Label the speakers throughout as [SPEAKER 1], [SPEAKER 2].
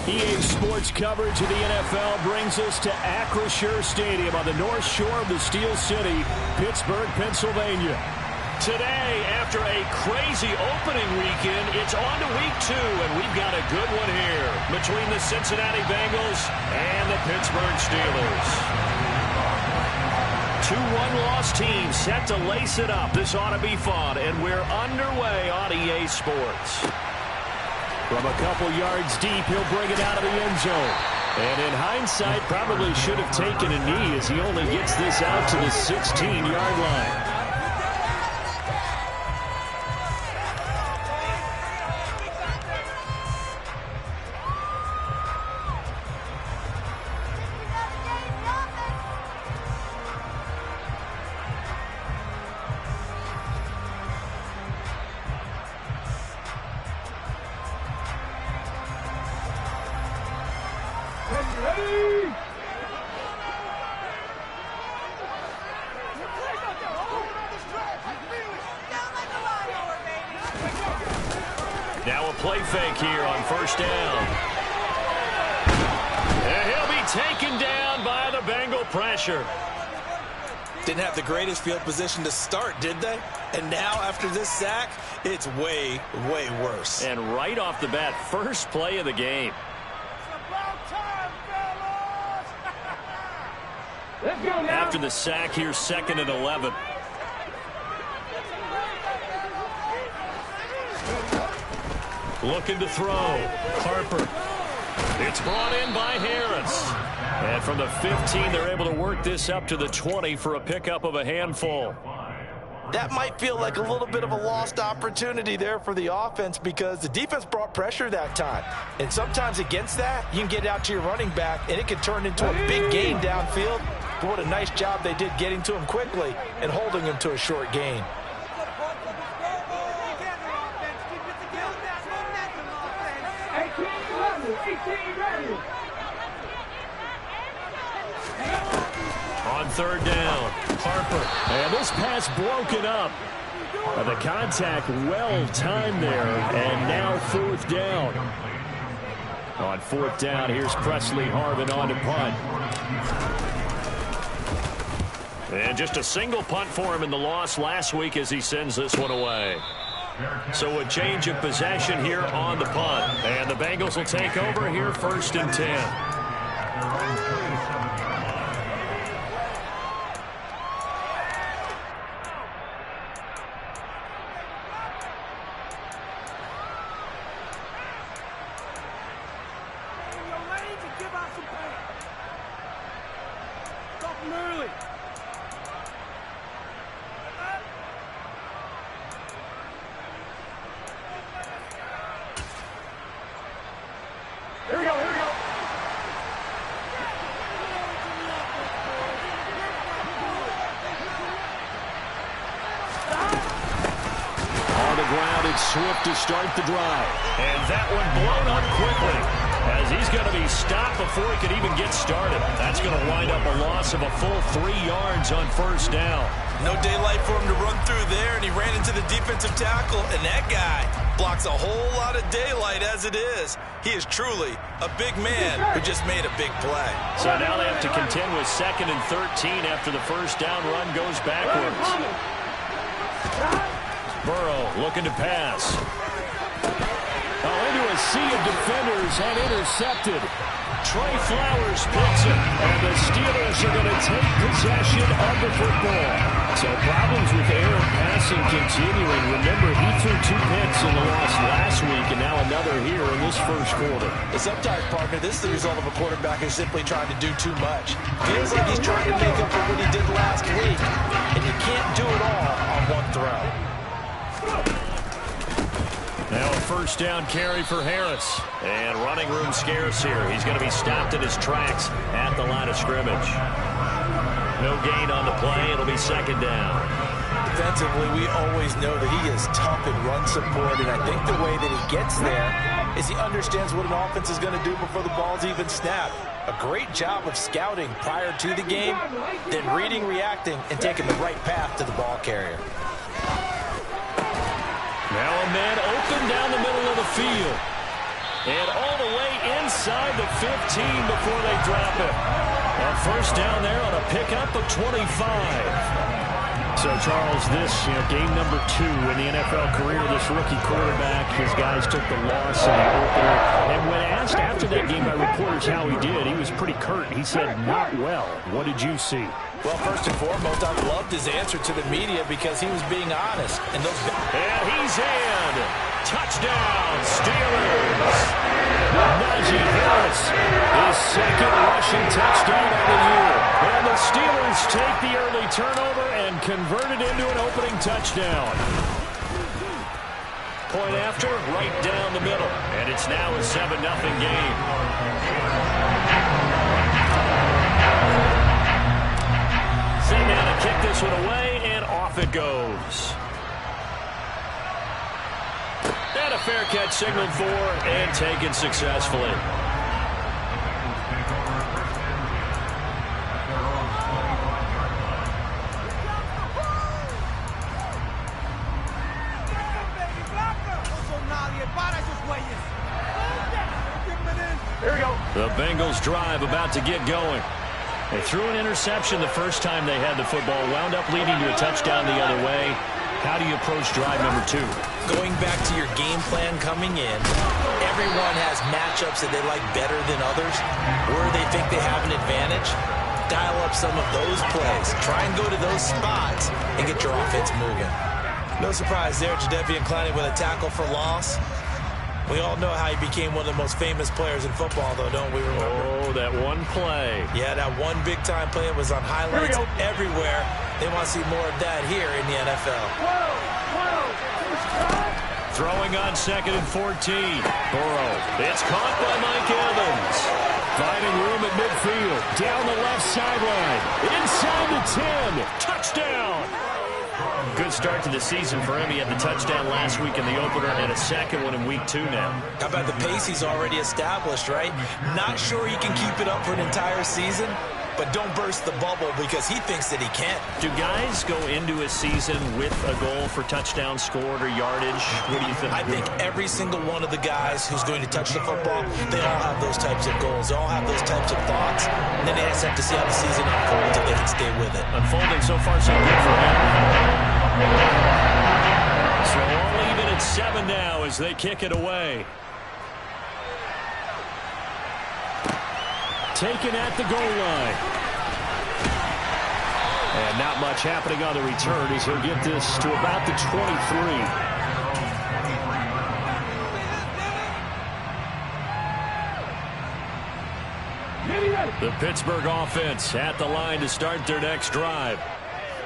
[SPEAKER 1] EA Sports coverage of the NFL brings us to Acrisure Stadium on the north shore of the Steel City, Pittsburgh, Pennsylvania. Today, after a crazy opening weekend, it's on to week 2, and we've got a good one here between the Cincinnati Bengals and the Pittsburgh Steelers. 2 one-loss teams set to lace it up. This ought to be fun, and we're underway on EA Sports. From a couple yards deep, he'll bring it out of the end zone. And in hindsight, probably should have taken a knee as he only gets this out to the 16-yard line. Now a play fake here on first down. And he'll be taken down by the Bengal pressure.
[SPEAKER 2] Didn't have the greatest field position to start, did they? And now after this sack, it's way, way worse.
[SPEAKER 1] And right off the bat, first play of the game. After the sack, here's 2nd and 11. Looking to throw. Harper. It's brought in by Harris. And from the 15, they're able to work this up to the 20 for a pickup of a handful.
[SPEAKER 2] That might feel like a little bit of a lost opportunity there for the offense because the defense brought pressure that time. And sometimes against that, you can get out to your running back, and it can turn into a big gain downfield. But what a nice job they did getting to him quickly and holding him to a short gain.
[SPEAKER 1] On 3rd down, Harper. And this pass broken up. The contact well timed there. And now 4th down. On 4th down, here's Presley Harvin on to punt. And just a single punt for him in the loss last week as he sends this one away. So a change of possession here on the punt. And the Bengals will take over here 1st and 10.
[SPEAKER 3] Here we go.
[SPEAKER 1] On the ground, it's Swift to start the drive. And that one blown up quickly as he's going to be stopped before he could even get started. That's going to wind up a loss of a full 3 yards on 1st down.
[SPEAKER 2] No daylight for him to run through there, and he ran into the defensive tackle, and that guy blocks a whole lot of daylight as it is. He is truly a big man who just made a big play.
[SPEAKER 1] So now they have to contend with 2nd and 13 after the 1st down run goes backwards. Burrow looking to pass. Into a sea of defenders and intercepted. Trey Flowers picks it, and the Steelers are going to take possession of the football. So problems with Aaron passing continuing. Remember, he threw 2 picks in the loss last week, and now another here in this 1st quarter.
[SPEAKER 2] Sometimes, partner, this is the result of a quarterback who's simply trying to do too much. Feels like he's trying to make up for what he did last week, and you can't do it all on one throw.
[SPEAKER 1] Now a 1st down carry for Harris. And running room scarce here. He's going to be stopped in his tracks at the line of scrimmage. No gain on the play. It'll be 2nd down.
[SPEAKER 2] Defensively, we always know that he is tough in run support, and I think the way that he gets there is he understands what an offense is going to do before the ball's even snapped. A great job of scouting prior to the game, then reading, reacting, and taking the right path to the ball carrier.
[SPEAKER 1] Now a man open down the middle of the field. And all the way inside the 15 before they drop it. A first down there on a pickup of 25. So, Charles, this game number 2 in the NFL career, this rookie quarterback, his guys took the loss in the opener. And when asked after that game by reporters how he did, he was pretty curt. He said, not well. What did you see?
[SPEAKER 2] Well, first and foremost, I loved his answer to the media because he was being honest. And
[SPEAKER 1] he's in. Touchdown, Steelers. Najee Harris, his second rushing touchdown of the year. And the Steelers take the early turnover and convert it into an opening touchdown. Point after, right down the middle. And it's now a 7-0 game. Send down to kick this one away, and off it goes. And a fair catch signaled for and taken successfully.
[SPEAKER 2] Here we go.
[SPEAKER 1] The Bengals drive about to get going. They threw an interception the first time they had the football, wound up leading to a touchdown the other way. How do you approach drive number 2?
[SPEAKER 2] Going back to your game plan coming in, everyone has matchups that they like better than others. Where they think they have an advantage, dial up some of those plays. Try and go to those spots and get your offense moving. No surprise there, Jadeveon Clowney with a tackle for loss. We all know how he became one of the most famous players in football, though, don't we remember?
[SPEAKER 1] Oh, that one play.
[SPEAKER 2] Yeah, that one big-time play was on highlights everywhere. They want to see more of that here in the NFL.
[SPEAKER 1] Throwing on 2nd and 14. Burrow. It's caught by Mike Evans. Finding room at midfield. Down the left sideline. Inside the 10. Touchdown. Good start to the season for him. He had the touchdown last week in the opener and a second one in week 2 now.
[SPEAKER 2] How about the pace he's already established, right? Not sure he can keep it up for an entire season, but don't burst the bubble because he thinks that he can.
[SPEAKER 1] Do guys go into a season with a goal for touchdown scored or yardage? What do you think?
[SPEAKER 2] I think every single one of the guys who's going to touch the football, they all have those types of goals. They all have those types of thoughts. And then they just have to see how the season unfolds if they can stay with it.
[SPEAKER 1] Unfolding so far so good for him. So all even at 7 now as they kick it away. Taken at the goal line. And not much happening on the return as he'll get this to about the 23. The Pittsburgh offense at the line to start their next drive.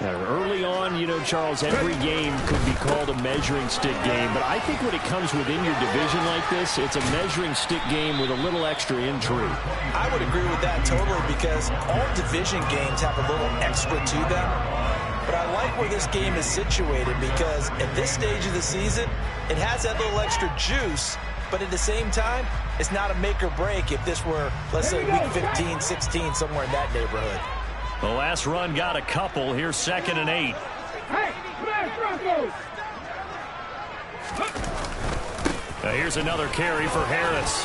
[SPEAKER 1] Early on, you know, Charles, every game could be called a measuring stick game, but I think when it comes within your division like this, it's a measuring stick game with a little extra intrigue.
[SPEAKER 2] I would agree with that totally because all division games have a little extra to them. But I like where this game is situated because at this stage of the season, it has that little extra juice, but at the same time, it's not a make or break if this were, let's say, week 15, 16, somewhere in that neighborhood.
[SPEAKER 1] The last run got a couple. Here's 2nd and 8. Now here's another carry for Harris.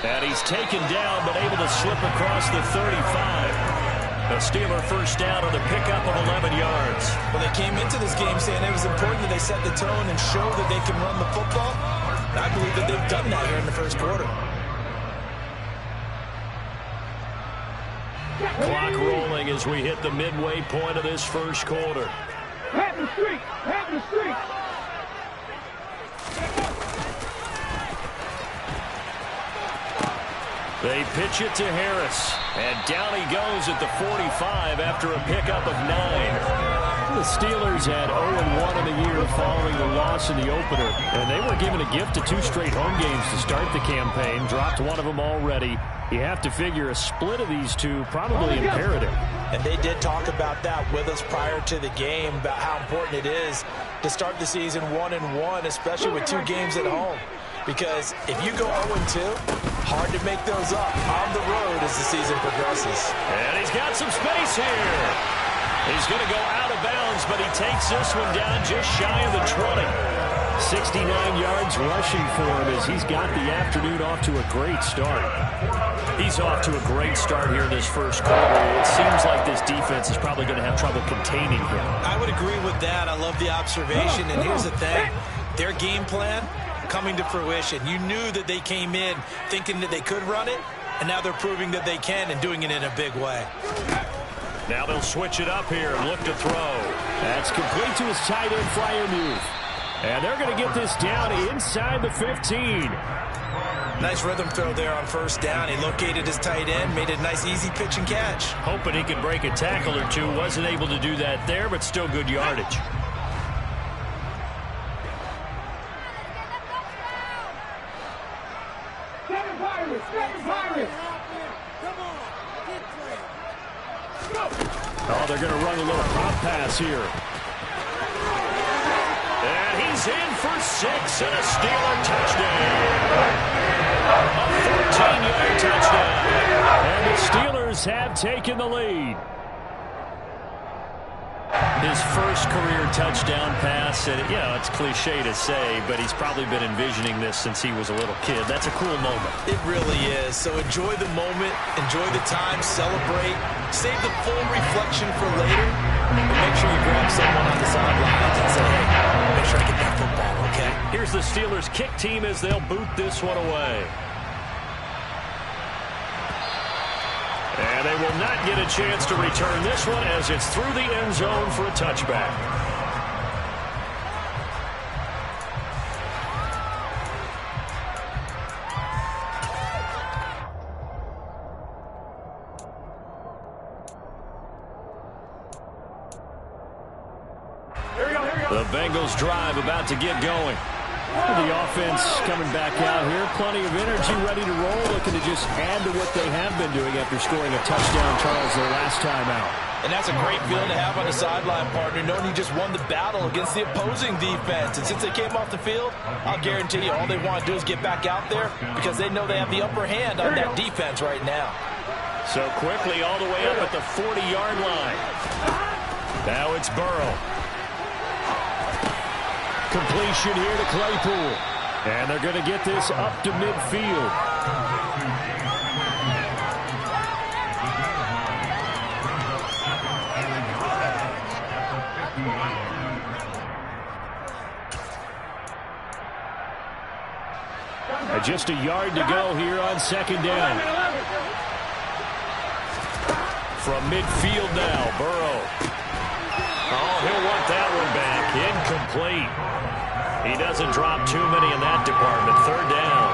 [SPEAKER 1] And he's taken down, but able to slip across the 35. A Steeler first down on the pickup of 11 yards.
[SPEAKER 2] Well, they came into this game saying it was important that they set the tone and show that they can run the football. And I believe that they've done that here in the first quarter.
[SPEAKER 1] Clock rolling as we hit the midway point of this first quarter.
[SPEAKER 3] Pat the street! Pat the street!
[SPEAKER 1] They pitch it to Harris. And down he goes at the 45 after a pickup of 9. The Steelers had 0-1 in the year following the loss in the opener. And they were given a gift of 2 straight home games to start the campaign. Dropped one of them already. You have to figure a split of these two probably imperative.
[SPEAKER 2] And they did talk about that with us prior to the game, about how important it is to start the season 1-1, especially with 2 games at home. Because if you go 0-2, hard to make those up on the road as the season progresses.
[SPEAKER 1] And he's got some space here. He's going to go out of bounds, but he takes this one down just shy of the 20. 69 yards rushing for him as he's got the afternoon off to a great start. He's off to a great start here in this first quarter. It seems like this defense is probably going to have trouble containing him.
[SPEAKER 2] I would agree with that. I love the observation. And here's the thing. Their game plan coming to fruition. You knew that they came in thinking that they could run it, and now they're proving that they can and doing it in a big way.
[SPEAKER 1] Now they'll switch it up here and look to throw. That's complete to his tight end flyer move. And they're going to get this down inside the 15.
[SPEAKER 2] Nice rhythm throw there on first down. He located his tight end, made a nice easy pitch and catch.
[SPEAKER 1] Hoping he could break a tackle or two. Wasn't able to do that there, but still good yardage. Oh, they're going to run a little pop pass here. And he's in for 6 and a Steeler touchdown. A 14-yard touchdown. And the Steelers have taken the lead. His first career touchdown pass, and it's cliche to say, but he's probably been envisioning this since he was a little kid. That's a cool moment.
[SPEAKER 2] It really is. So enjoy the moment, enjoy the time, celebrate, save the full reflection for later, and make sure you grab someone on the sidelines and say, hey, make sure I get that football, okay?
[SPEAKER 1] Here's the Steelers kick team as they'll boot this one away. And they will not get a chance to return this one as it's through the end zone for a touchback. The Bengals drive about to get going. The offense coming back out here. Plenty of energy, ready to roll, looking to just add to what they have been doing after scoring a touchdown, Charles, their last time out.
[SPEAKER 2] And that's a great feeling to have on the sideline, partner, knowing you just won the battle against the opposing defense. And since they came off the field, I'll guarantee you all they want to do is get back out there because they know they have the upper hand on that defense right now.
[SPEAKER 1] So quickly all the way up at the 40-yard line. Now it's Burrow. Completion here to Claypool. And they're going to get this up to midfield. Just a yard to go here on second down. From midfield now, Burrow. Oh, he'll want that one back. Incomplete. He doesn't drop too many in that department. Third down.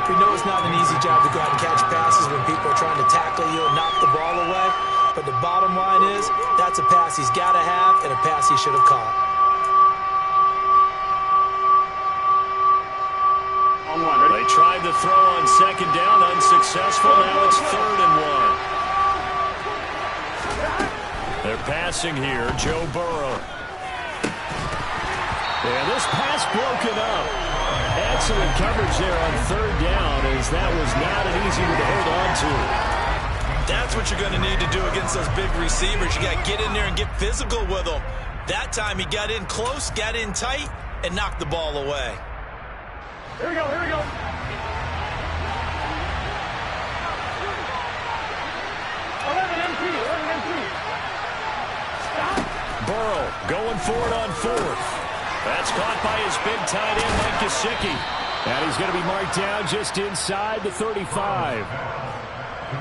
[SPEAKER 2] We know it's not an easy job to go out and catch passes when people are trying to tackle you and knock the ball away. But the bottom line is, that's a pass he's got to have and a pass he should have caught.
[SPEAKER 1] They tried to throw on second down, unsuccessful. Now it's 3rd and 1. They're passing here. Joe Burrow. And this pass broken up. Excellent coverage there on 3rd down as that was not an easy one to hold on to.
[SPEAKER 2] That's what you're going to need to do against those big receivers. You got to get in there and get physical with them. That time he got in close, got in tight, and knocked the ball away.
[SPEAKER 3] Here we go, here we go.
[SPEAKER 2] 11
[SPEAKER 3] MT, 11 MT.
[SPEAKER 1] Burrow going for it on 4th. That's caught by his big tight end, Mike Gesicki. And he's going to be marked down just inside the 35.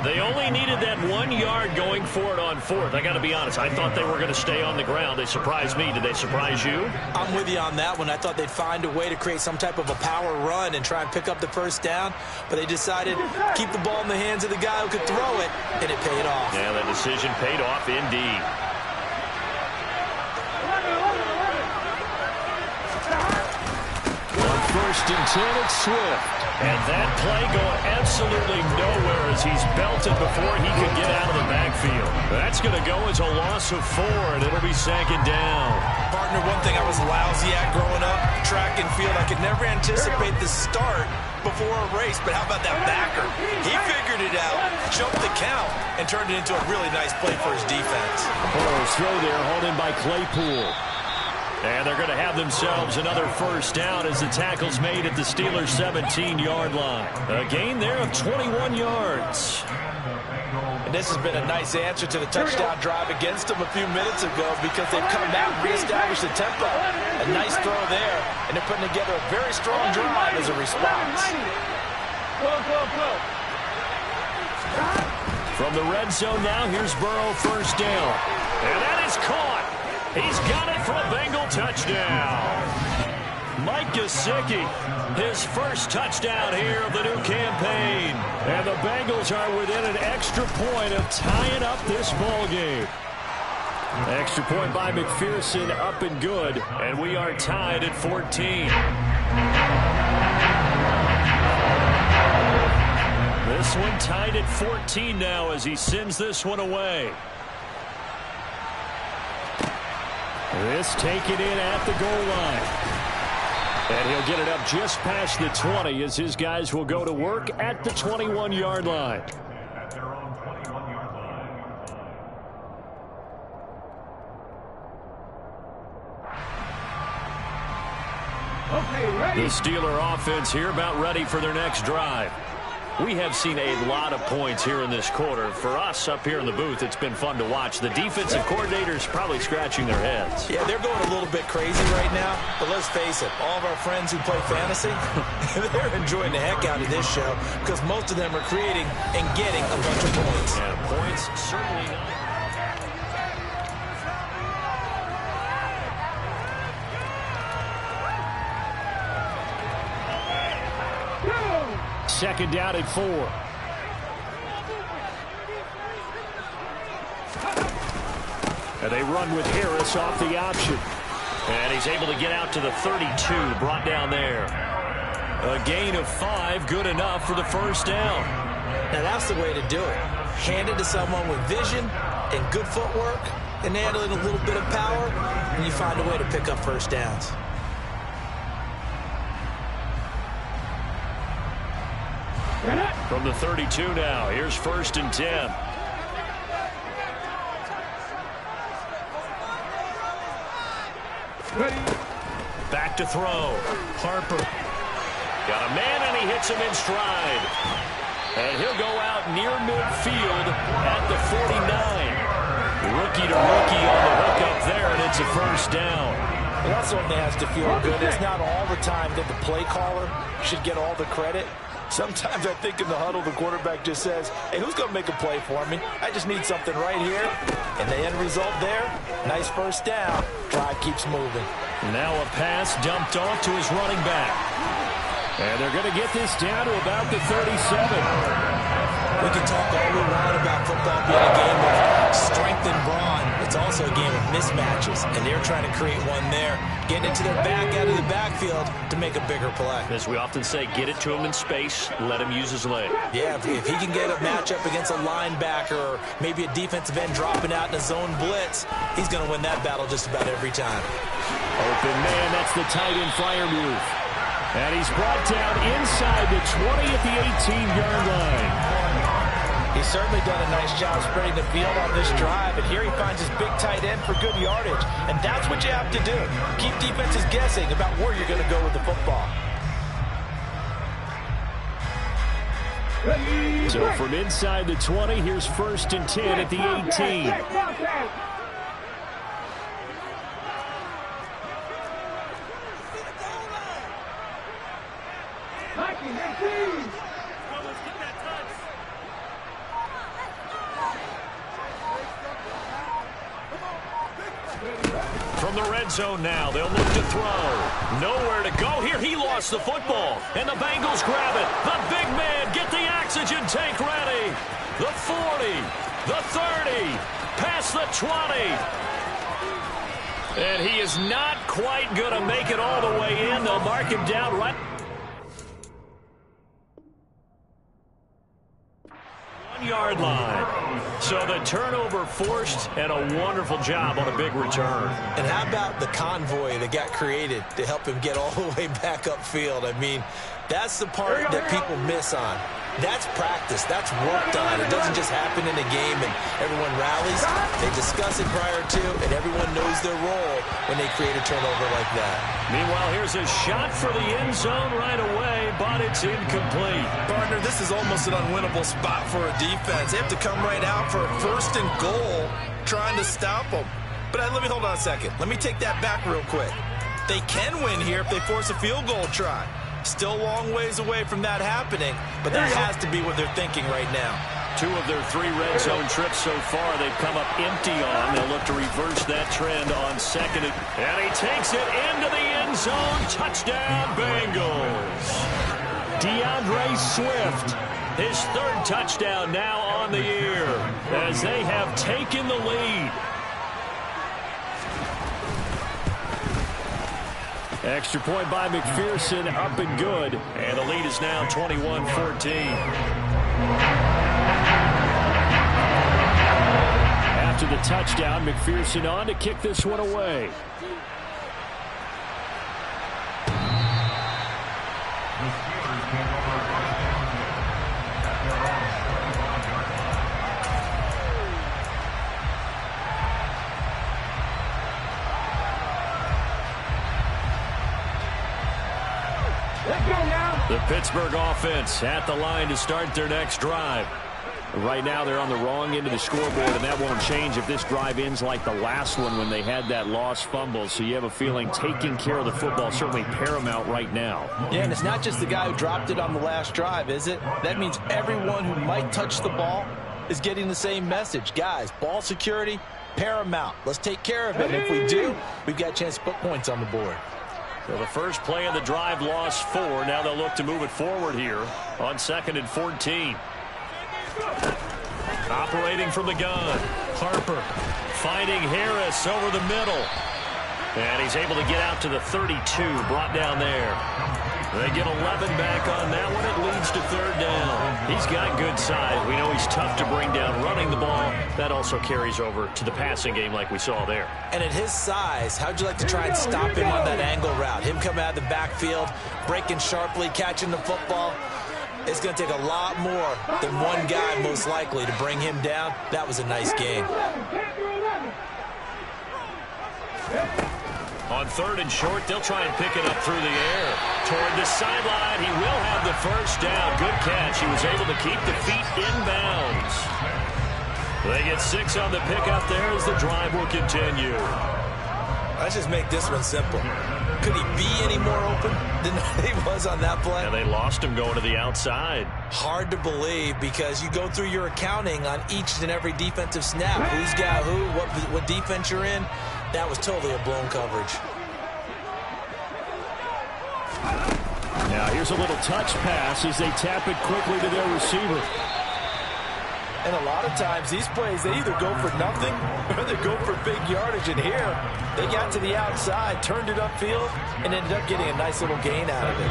[SPEAKER 1] They only needed that 1 yard going for it on 4th. I got to be honest, I thought they were going to stay on the ground. They surprised me. Did they surprise you?
[SPEAKER 2] I'm with you on that one. I thought they'd find a way to create some type of a power run and try and pick up the first down, but they decided keep the ball in the hands of the guy who could throw it, and it paid off.
[SPEAKER 1] Yeah, that decision paid off indeed. On First and 10 at Swift. And that play going absolutely nowhere as he's belted before he could get out of the backfield. That's going to go as a loss of 4, and it'll be second down.
[SPEAKER 2] Partner, one thing I was lousy at growing up, track and field, I could never anticipate the start before a race, but how about that backer? He figured it out, jumped the count, and turned it into a really nice play for his defense.
[SPEAKER 1] Burrow's throw there, hauled in by Claypool. And they're going to have themselves another first down as the tackle's made at the Steelers' 17-yard line. A gain there of 21 yards.
[SPEAKER 2] And this has been a nice answer to the touchdown drive against them a few minutes ago because they've come out and reestablished the tempo. A nice throw there, and they're putting together a very strong drive as a response.
[SPEAKER 1] From the red zone now, here's Burrow, first down. And that is caught. He's got it for a Bengal touchdown. Mike Gesicki, his first touchdown here of the new campaign. And the Bengals are within an extra point of tying up this ball game. Extra point by McPherson, up and good. And we are tied at 14. This one tied at 14 now as he sends this one away. This taken in at the goal line. And he'll get it up just past the 20 as his guys will go to work at the 21-yard line. The Steeler offense here about ready for their next drive. We have seen a lot of points here in this quarter. For us up here in the booth, it's been fun to watch. The defensive coordinators probably scratching their heads.
[SPEAKER 2] Yeah, they're going a little bit crazy right now. But let's face it, all of our friends who play fantasy, they're enjoying the heck out of this show because most of them are creating and getting a bunch of points.
[SPEAKER 1] Yeah, points certainly not. Second down at 4. And they run with Harris off the option. And he's able to get out to the 32, brought down there. A gain of 5, good enough for the first down.
[SPEAKER 2] Now that's the way to do it. Hand it to someone with vision and good footwork and add a little bit of power, and you find a way to pick up first downs.
[SPEAKER 1] From the 32 now, here's first and 10. Back to throw. Harper. Got a man, and he hits him in stride. And he'll go out near midfield at the 49. Rookie to rookie on the hook up there, and it's a first down.
[SPEAKER 2] And that's one that has to feel good. It's not all the time that the play caller should get all the credit. Sometimes I think in the huddle, the quarterback just says, hey, who's going to make a play for me? I just need something right here. And the end result there, nice first down. Drive keeps moving.
[SPEAKER 1] Now a pass dumped off to his running back. And they're going to get this down to about the 37.
[SPEAKER 2] We can talk all we want about football being a game of strength and brawn. It's also a game of mismatches, and they're trying to create one there. Getting it to their back out of the backfield to make a bigger play.
[SPEAKER 1] As we often say, get it to him in space, let him use his leg.
[SPEAKER 2] Yeah, if he can get a matchup against a linebacker or maybe a defensive end dropping out in a zone blitz, he's going to win that battle just about every time.
[SPEAKER 1] Open man, that's the tight end flyer move. And he's brought down inside the 20 at the 18-yard line.
[SPEAKER 2] He's certainly done a nice job spreading the field on this drive, and here he finds his big tight end for good yardage. And that's what you have to do. Keep defenses guessing about where you're going to go with the football.
[SPEAKER 1] So from inside the 20, here's first and 10 at the 18. From the red zone now, they'll look to throw. Nowhere to go here. He lost the football, and the Bengals grab it. The big man, get the oxygen tank ready. The 40, the 30, past the 20. And he is not quite going to make it all the way in. They'll mark him down right. 10-yard line. So the turnover forced, and a wonderful job on a big return.
[SPEAKER 2] And how about the convoy that got created to help him get all the way back upfield? I mean, that's the part that people miss on. That's practice. That's worked on. It doesn't just happen in a game and everyone rallies. They discuss it prior to, and everyone knows their role when they create a turnover like that.
[SPEAKER 1] Meanwhile, here's a shot for the end zone right away, but it's incomplete.
[SPEAKER 2] Partner, this is almost an unwinnable spot for a defense. They have to come right out for a 1st and goal trying to stop them. But let me hold on a second. Let me take that back real quick. They can win here if they force a field goal try. Still a long ways away from that happening, but that has to be what they're thinking right now.
[SPEAKER 1] 2 of their 3 red zone trips so far they've come up empty on. They'll look to reverse that trend on 2nd. And he takes it into the end zone. Touchdown, Bengals. DeAndre Swift, his 3rd touchdown now on the year as they have taken the lead. Extra point by McPherson, up and good. And the lead is now 21-14. After the touchdown, McPherson on to kick this one away. The Pittsburgh offense at the line to start their next drive. Right now they're on the wrong end of the scoreboard, and that won't change if this drive ends like the last one when they had that lost fumble. So you have a feeling taking care of the football certainly paramount right now.
[SPEAKER 2] Yeah, and it's not just the guy who dropped it on the last drive, is it? That means everyone who might touch the ball is getting the same message. Guys, ball security, paramount. Let's take care of it. And if we do, we've got a chance to put points on the board.
[SPEAKER 1] So the first play of the drive lost 4. Now they'll look to move it forward here on 2nd and 14. Operating from the gun. Harper finding Harris over the middle. And he's able to get out to the 32, brought down there. They get 11 back on that one. It leads to 3rd down. He's got good size. We know he's tough to bring down running the ball. That also carries over to the passing game like we saw there.
[SPEAKER 2] And at his size, how'd you like to try and stop him on that angle route? Him coming out of the backfield, breaking sharply, catching the football. It's going to take a lot more than one guy most likely to bring him down. That was a nice game.
[SPEAKER 1] On 3rd and short, they'll try and pick it up through the air. Toward the sideline, he will have the 1st down. Good catch. He was able to keep the feet inbounds. They get 6 on the pickup there as the drive will continue.
[SPEAKER 2] Let's just make this one simple. Could he be any more open than he was on that play?
[SPEAKER 1] And they lost him going to the outside.
[SPEAKER 2] Hard to believe because you go through your accounting on each and every defensive snap. Who's got who, what defense you're in. That was totally a blown coverage.
[SPEAKER 1] Now here's a little touch pass as they tap it quickly to their receiver.
[SPEAKER 2] And a lot of times these plays, they either go for nothing or they go for big yardage. And here, they got to the outside, turned it upfield, and ended up getting a nice little gain out of
[SPEAKER 1] it.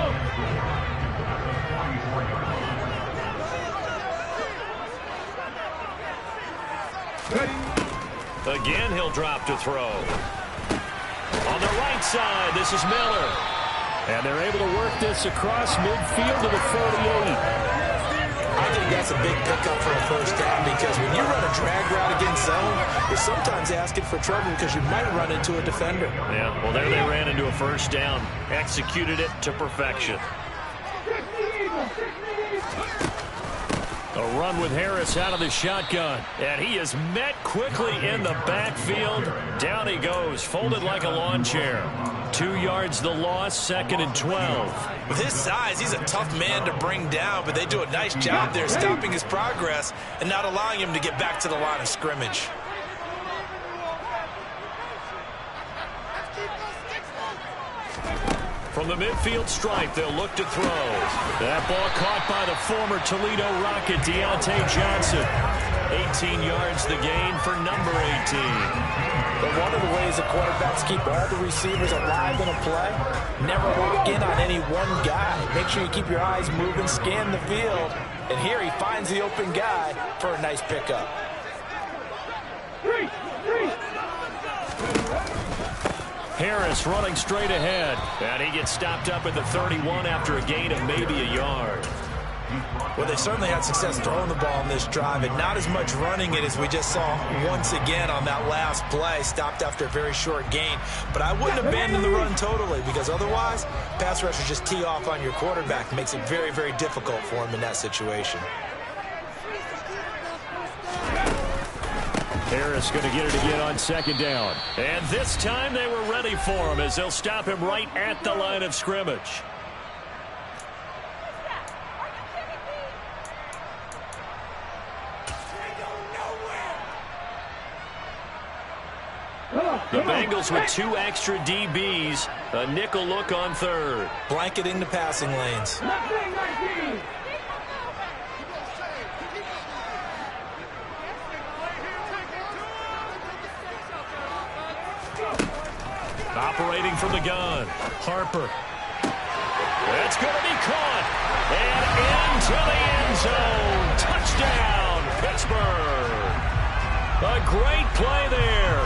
[SPEAKER 1] Again, he'll drop to throw. On the right side, this is Miller. And they're able to work this across midfield to the 48.
[SPEAKER 2] I think that's a big pickup for a 1st down because when you run a drag route against zone, you're sometimes asking for trouble because you might run into a defender.
[SPEAKER 1] Yeah, well, there they ran into a 1st down. Executed it to perfection. A run with Harris out of the shotgun. And he is met quickly in the backfield. Down he goes, folded like a lawn chair. 2 yards the loss, 2nd and 12.
[SPEAKER 2] With his size, he's a tough man to bring down, but they do a nice job there stopping his progress and not allowing him to get back to the line of scrimmage.
[SPEAKER 1] From the midfield stripe, they'll look to throw. That ball caught by the former Toledo Rocket, Deontay Johnson. 18 yards the gain for number 18.
[SPEAKER 2] But one of the ways as a quarterback to keep all the receivers alive in a play. Never lock in on any one guy. Make sure you keep your eyes moving, scan the field. And here he finds the open guy for a nice pickup.
[SPEAKER 1] Harris running straight ahead. And he gets stopped up at the 31 after a gain of maybe a yard.
[SPEAKER 2] Well, they certainly had success throwing the ball in this drive, and not as much running it as we just saw once again on that last play. Stopped after a very short gain. But I wouldn't abandon the run totally, because otherwise, pass rushers just tee off on your quarterback. Makes it very, very difficult for him in that situation.
[SPEAKER 1] Harris going to get it again on second down. And this time they were ready for him as they'll stop him right at the line of scrimmage. The Bengals with 2 extra DBs. A nickel look on third.
[SPEAKER 2] Blanketing the passing lanes.
[SPEAKER 1] Operating from the gun. Harper. That's going to be caught. And into the end zone. Touchdown, Pittsburgh. A great play there.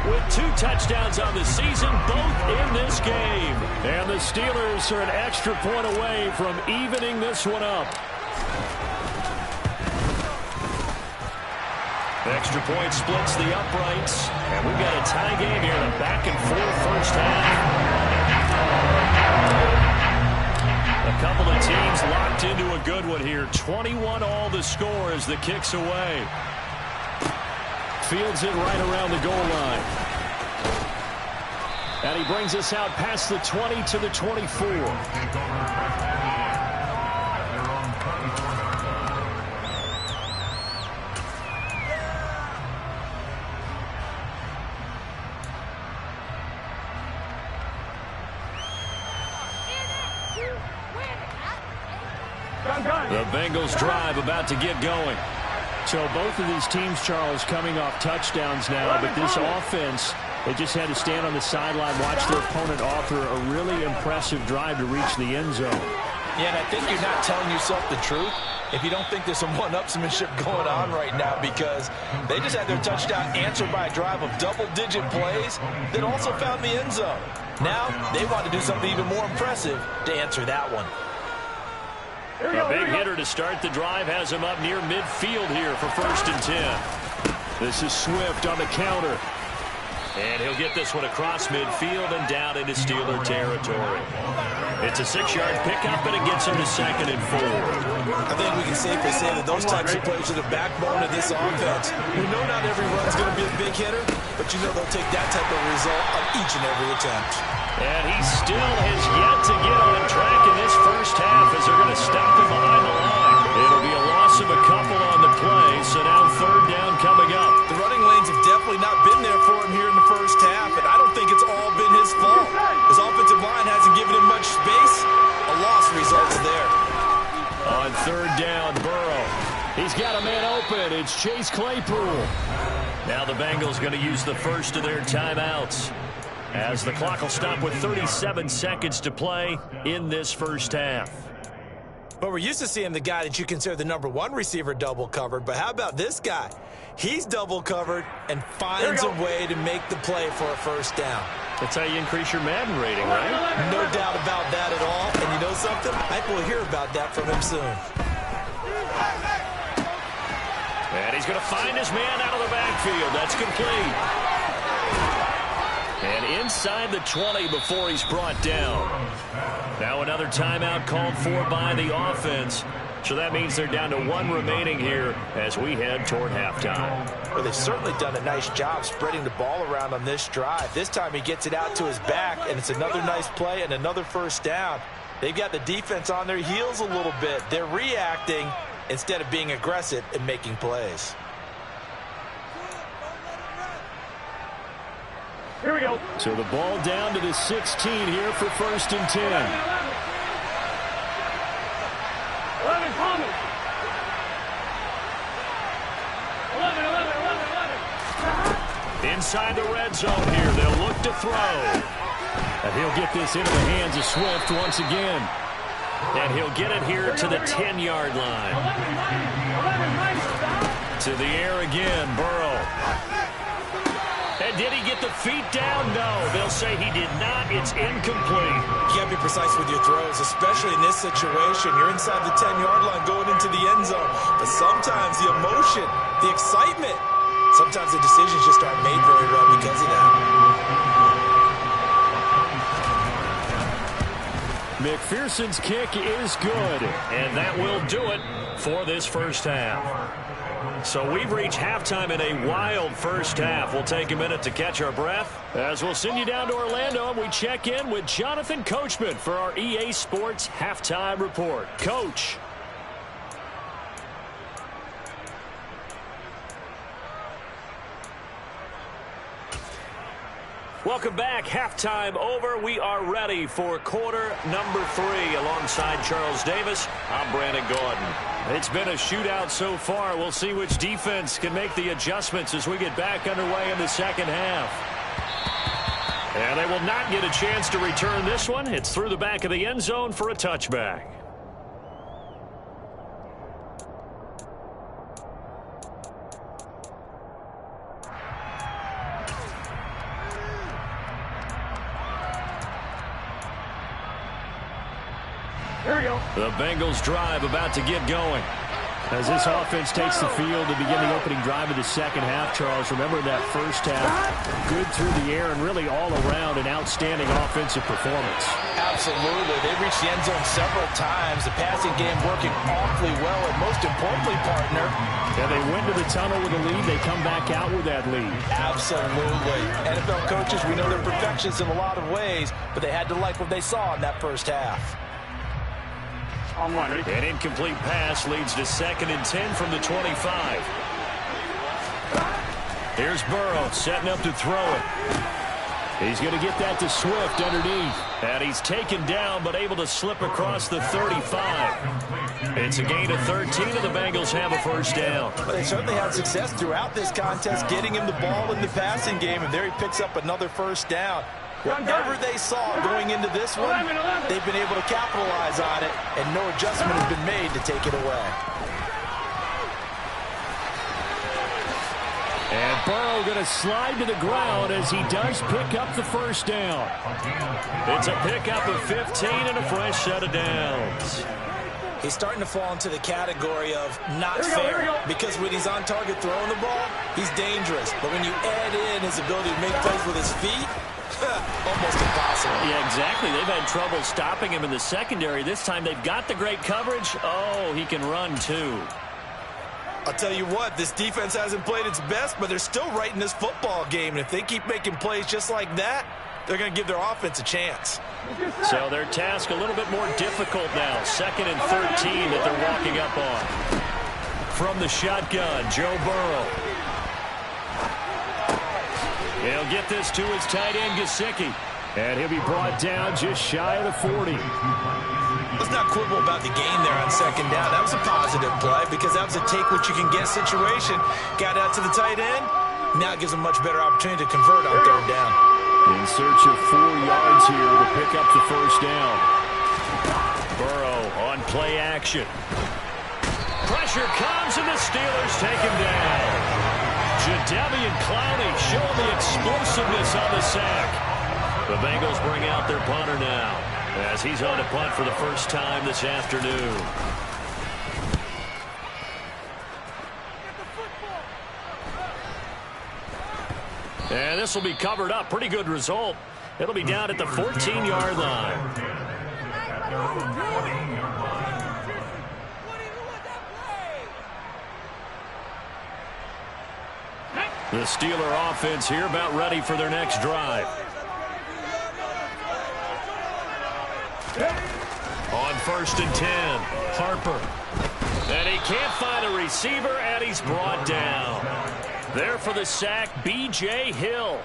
[SPEAKER 1] With 2 touchdowns on the season, both in this game. And the Steelers are an extra point away from evening this one up. Extra point splits the uprights. And we've got a tie game here in a back-and-forth first half. A couple of teams locked into a good one here. 21 all the score as the kick's away. Fields it right around the goal line. And he brings us out past the 20 to the 24. The Bengals drive about to get going. So both of these teams, Charles, coming off touchdowns now, but this offense, they just had to stand on the sideline, watch their opponent offer a really impressive drive to reach the end zone.
[SPEAKER 2] Yeah, and I think you're not telling yourself the truth if you don't think there's some one-upsmanship going on right now, because they just had their touchdown answered by a drive of double-digit plays that also found the end zone. Now they want to do something even more impressive to answer that one.
[SPEAKER 1] A big hitter to start the drive has him up near midfield here for 1st and 10. This is Swift on the counter. And he'll get this one across midfield and down into Steeler territory. It's a 6-yard pickup, and it gets him to 2nd and 4.
[SPEAKER 2] I think we can safely say that those types of plays are the backbone of this offense. We know not every run's going to be a big hitter, but you know they'll take that type of result on each and every attempt.
[SPEAKER 1] And he still has yet to get on track in this first half as they're going to stop him behind the line. It'll be a loss of a couple on the play, so now 3rd down coming up.
[SPEAKER 2] The running lanes have definitely not been there for him here in the first half, and I don't think it's all been his fault. His offensive line hasn't given him much space. A loss results there.
[SPEAKER 1] On 3rd down, Burrow. He's got a man open. It's Chase Claypool. Now the Bengals going to use the first of their timeouts, as the clock will stop with 37 seconds to play in this first half.
[SPEAKER 2] But we're used to seeing the guy that you consider the #1 receiver double covered. But how about this guy? He's double covered and finds a way to make the play for a 1st down.
[SPEAKER 1] That's how you increase your Madden rating, right?
[SPEAKER 2] No doubt about that at all. And you know something? I think we'll hear about that from him soon.
[SPEAKER 1] And he's going to find his man out of the backfield. That's complete. And inside the 20 before he's brought down. Now another timeout called for by the offense. So that means they're down to 1 remaining here as we head toward halftime.
[SPEAKER 2] Well, they've certainly done a nice job spreading the ball around on this drive. This time he gets it out to his back, and it's another nice play and another 1st down. They've got the defense on their heels a little bit. They're reacting instead of being aggressive and making plays.
[SPEAKER 3] Here we go.
[SPEAKER 1] So the ball down to the 16 here for 1st and 10.
[SPEAKER 3] 11 coming. 11.
[SPEAKER 1] Inside the red zone here, they'll look to throw. And he'll get this into the hands of Swift once again. And he'll get it here to the 10-yard line. To the air again, Burrow. And did he get the feet down? No, they'll say he did not. It's incomplete.
[SPEAKER 2] You can't be precise with your throws, especially in this situation. You're inside the 10-yard line going into the end zone. But sometimes the emotion, the excitement, sometimes the decisions just aren't made very well because of that.
[SPEAKER 1] McPherson's kick is good, and that will do it for this first half. So we've reached halftime in a wild first half. We'll take a minute to catch our breath as we'll send you down to Orlando and we check in with Jonathan Coachman for our EA Sports Halftime Report. Coach. Welcome back. Halftime over. We are ready for quarter number 3. Alongside Charles Davis, I'm Brandon Gordon. It's been a shootout so far. We'll see which defense can make the adjustments as we get back underway in the second half. And they will not get a chance to return this one. It's through the back of the end zone for a touchback.
[SPEAKER 3] Here we go.
[SPEAKER 1] The Bengals drive about to get going. As this offense takes the field to begin the opening drive of the second half, Charles, remember that first half, good through the air and really all around an outstanding offensive performance.
[SPEAKER 2] Absolutely. They reached the end zone several times. The passing game working awfully well, and most importantly, partner.
[SPEAKER 1] Yeah, they went to the tunnel with a lead. They come back out with that lead.
[SPEAKER 2] Absolutely. NFL coaches, we know they're perfectionists in a lot of ways, but they had to like what they saw in that first half.
[SPEAKER 1] An incomplete pass leads to 2nd and 10 from the 25. Here's Burrow setting up to throw it. He's going to get that to Swift underneath. And he's taken down but able to slip across the 35. It's a gain of 13 and the Bengals have a first down.
[SPEAKER 2] But they certainly had success throughout this contest getting him the ball in the passing game, and there he picks up another first down. Whatever they saw going into this one, they've been able to capitalize on it, and no adjustment has been made to take it away.
[SPEAKER 1] And Burrow going to slide to the ground as he does pick up the first down. It's a pickup of 15 and a fresh set of downs.
[SPEAKER 2] He's starting to fall into the category of not fair, because when he's on target throwing the ball, he's dangerous. But when you add in his ability to make plays with his feet, almost impossible.
[SPEAKER 1] Yeah, exactly. They've had trouble stopping him in the secondary. This time they've got the great coverage. Oh, he can run too.
[SPEAKER 2] I'll tell you what, this defense hasn't played its best, but they're still right in this football game. And if they keep making plays just like that, they're going to give their offense a chance.
[SPEAKER 1] So their task a little bit more difficult now. 2nd and 13 that they're walking up on. From the shotgun, Joe Burrow. He'll get this to his tight end, Gesicki. And he'll be brought down just shy of the 40.
[SPEAKER 2] Let's not quibble about the gain there on 2nd down. That was a positive play because that was a take-what-you-can-get situation. Got out to the tight end. Now it gives them a much better opportunity to convert on 3rd down.
[SPEAKER 1] In search of 4 yards here to pick up the first down. Burrow on play action. Pressure comes and the Steelers take him down. Jadeveon Clowney showing the explosiveness on the sack. The Bengals bring out their punter now as he's on to punt for the first time this afternoon. And this will be covered up. Pretty good result. It'll be down at the 14-yard line. The Steeler offense here about ready for their next drive. On 1st and 10, Harper. And he can't find a receiver, and he's brought down. There for the sack, B.J. Hill.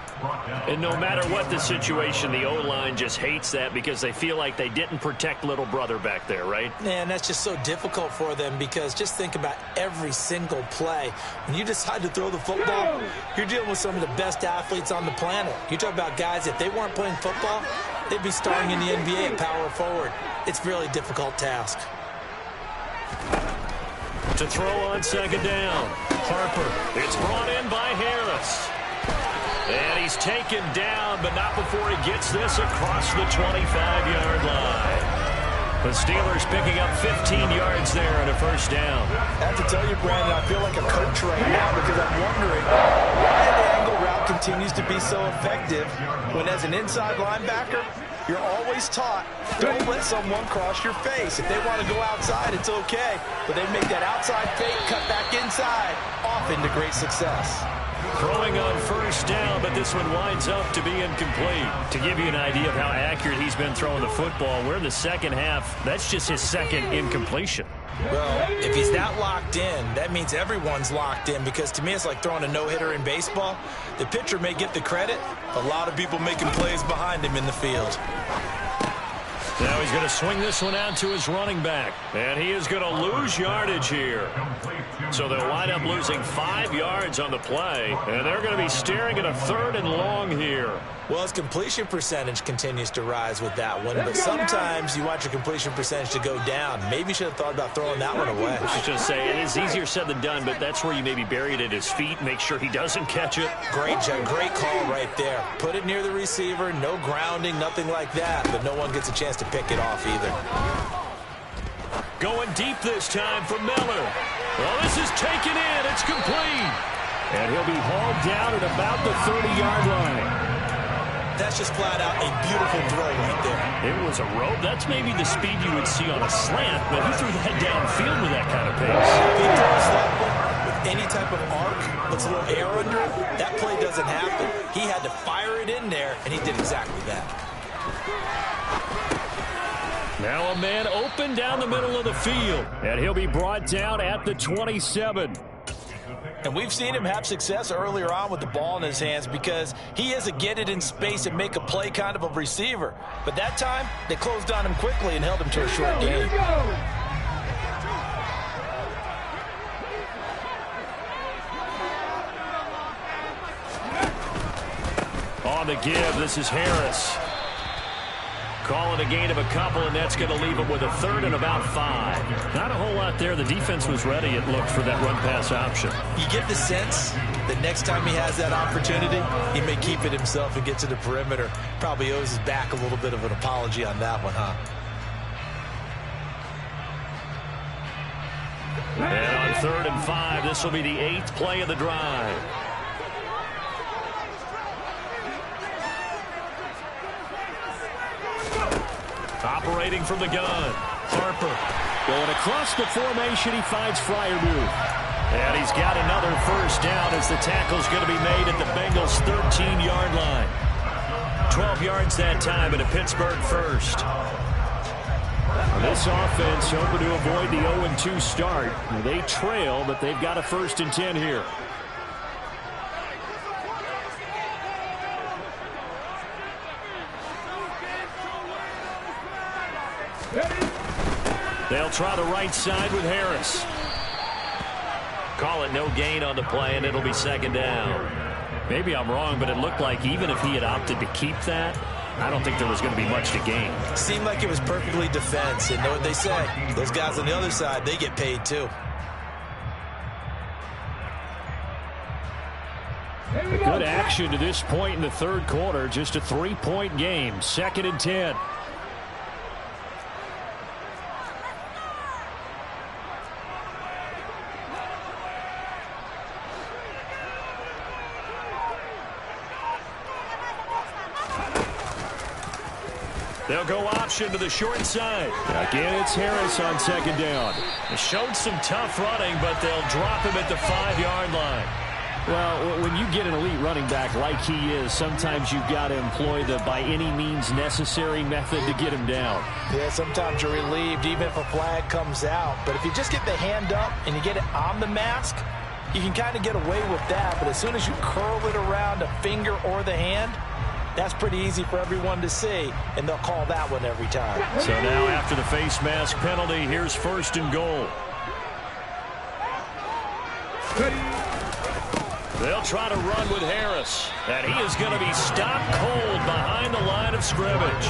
[SPEAKER 1] And no matter what the situation, the O-line just hates that because they feel like they didn't protect little brother back there, right?
[SPEAKER 2] Man, that's just so difficult for them because just think about every single play. When you decide to throw the football, you're dealing with some of the best athletes on the planet. You talk about guys, if they weren't playing football, they'd be starting in the NBA at power forward. It's a really difficult task.
[SPEAKER 1] To throw on second down, Harper. It's brought in by Harris. And he's taken down, but not before he gets this across the 25-yard line. The Steelers picking up 15 yards there and a first down.
[SPEAKER 2] I have to tell you, Brandon, I feel like a coach right now because I'm wondering why the angle route continues to be so effective when as an inside linebacker, you're always taught, don't let someone cross your face. If they want to go outside, it's okay. But they make that outside fake, cut back inside, often to great success.
[SPEAKER 1] Throwing on first down, but this one winds up to be incomplete. To give you an idea of how accurate he's been throwing the football, we're in the second half. That's just his second incompletion.
[SPEAKER 2] Well, if he's that locked in, that means everyone's locked in because to me it's like throwing a no-hitter in baseball. The pitcher may get the credit, a lot of people making plays behind him in the field.
[SPEAKER 1] Now he's going to swing this one out to his running back. And he is going to lose yardage here. So they'll wind up losing 5 yards on the play. And they're going to be staring at a 3rd and long here.
[SPEAKER 2] Well, his completion percentage continues to rise with that one. But sometimes you want your completion percentage to go down. Maybe you should have thought about throwing that one away.
[SPEAKER 1] I was just say, it is easier said than done, but that's where you maybe bury it at his feet. Make sure he doesn't catch it.
[SPEAKER 2] Great call right there. Put it near the receiver. No grounding, nothing like that. But no one gets a chance to pick it off either.
[SPEAKER 1] Going deep this time for Miller. Well, this is taken in. It's complete. And he'll be hauled down at about the 30-yard line.
[SPEAKER 2] That's just flat out a beautiful throw right there.
[SPEAKER 1] It was a rope. That's maybe the speed you would see on a slant, but he threw that downfield with that kind of pace.
[SPEAKER 2] If he throws that one with any type of arc, puts a little air under it, that play doesn't happen. He had to fire it in there, and he did exactly that.
[SPEAKER 1] Now a man open down the middle of the field, and he'll be brought down at the 27.
[SPEAKER 2] And we've seen him have success earlier on with the ball in his hands because he is a get it in space and make a play kind of a receiver. But that time, they closed on him quickly and held him to a short gain.
[SPEAKER 1] On the give, this is Harris. Call it a gain of a couple, and that's going to leave him with a 3rd and about 5. Not a whole lot there. The defense was ready, it looked, for that run-pass option.
[SPEAKER 2] You get the sense that next time he has that opportunity, he may keep it himself and get to the perimeter. Probably owes his back a little bit of an apology on that one, huh?
[SPEAKER 1] And on 3rd and 5, this will be the 8th play of the drive. Operating from the gun, Harper. Going across the formation, he finds Freiermuth. And he's got another first down as the tackle's going to be made at the Bengals' 13-yard line. 12 yards that time and a Pittsburgh first. This offense hoping to avoid the 0-2 start. They trail, but they've got a 1st and 10 here. They'll try the right side with Harris. Call it no gain on the play, and it'll be 2nd down. Maybe I'm wrong, but it looked like even if he had opted to keep that, I don't think there was going to be much to gain.
[SPEAKER 2] Seemed like it was perfectly defense, and know what they say. Those guys on the other side, they get paid too.
[SPEAKER 1] Good action to this point in the 3rd quarter. Just a 3-point game. 2nd and 10. They'll go option to the short side. Again, it's Harris on 2nd down. They showed some tough running, but they'll drop him at the 5-yard line. Well, when you get an elite running back like he is, sometimes you've got to employ the by any means necessary method to get him down.
[SPEAKER 2] Yeah, sometimes you're relieved even if a flag comes out. But if you just get the hand up and you get it on the mask, you can kind of get away with that, but as soon as you curl it around a finger or the hand, that's pretty easy for everyone to see, and they'll call that one every time.
[SPEAKER 1] So now after the face mask penalty, here's 1st and goal. They'll try to run with Harris, and he is going to be stopped cold behind the line of scrimmage.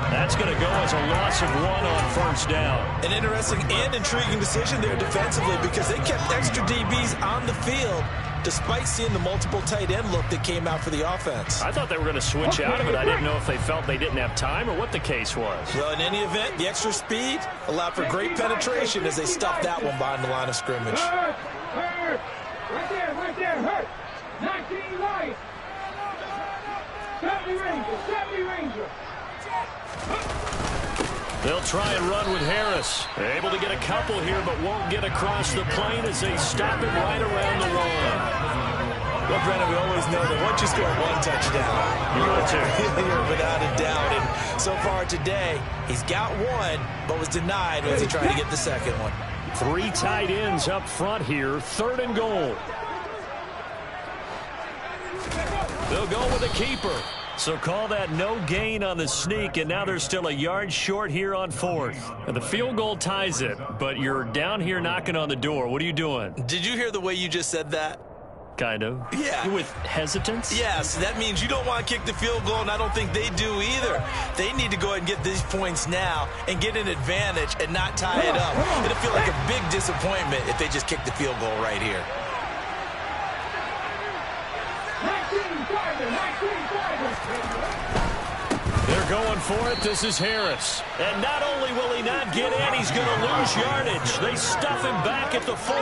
[SPEAKER 1] That's going to go as a loss of 1 on 1st down.
[SPEAKER 2] An interesting and intriguing decision there defensively because they kept extra DBs on the field despite seeing the multiple tight end look that came out for the offense.
[SPEAKER 1] I thought they were going to switch out of it. I didn't know if they felt they didn't have time or what the case was.
[SPEAKER 2] Well, in any event, the extra speed allowed for great penetration as they stuffed that one behind the line of scrimmage.
[SPEAKER 3] Hurt. Right there, hurt. 19 right. 70 Ranger.
[SPEAKER 1] They'll try and run with Harris. Able to get a couple here, but won't get across the plane as they stop him right around the line.
[SPEAKER 2] Well, Brennan, we always know that once you score 1 touchdown, you're without a doubt. And so far today, he's got 1, but was denied as he tried to get the second one.
[SPEAKER 1] 3 tight ends up front here. 3rd and goal. They'll go with a keeper. So call that no gain on the sneak, and now they're still a yard short here on 4th. And the field goal ties it, but you're down here knocking on the door. What are you doing?
[SPEAKER 2] Did you hear the way you just said that?
[SPEAKER 1] Kind of.
[SPEAKER 2] Yeah.
[SPEAKER 1] With hesitance?
[SPEAKER 2] Yes, that means you don't want to kick the field goal, and I don't think they do either. They need to go ahead and get these points now and get an advantage and not tie it up. It'll feel like a big disappointment if they just kick the field goal right here.
[SPEAKER 3] 19
[SPEAKER 1] They're going for it. This is Harris. And not only will he not get in, he's going to lose yardage. They stuff him back at the 4.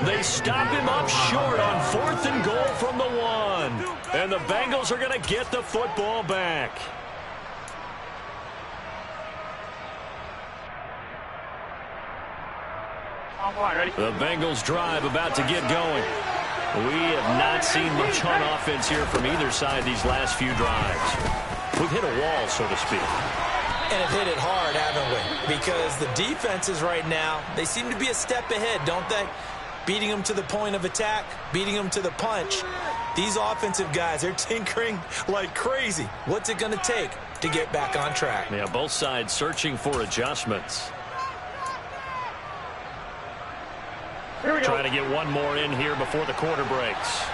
[SPEAKER 1] They stop him up short on 4th and goal from the 1. And the Bengals are going to get the football back. The Bengals drive about to get going. We have not seen much on offense here from either side these last few drives. We've hit a wall, so to speak.
[SPEAKER 2] And have hit it hard, haven't we? Because the defenses right now, they seem to be a step ahead, don't they? Beating them to the point of attack, beating them to the punch. These offensive guys, they're tinkering like crazy. What's it going to take to get back on track?
[SPEAKER 1] Yeah, both sides searching for adjustments. Trying to get one more in here before the quarter breaks.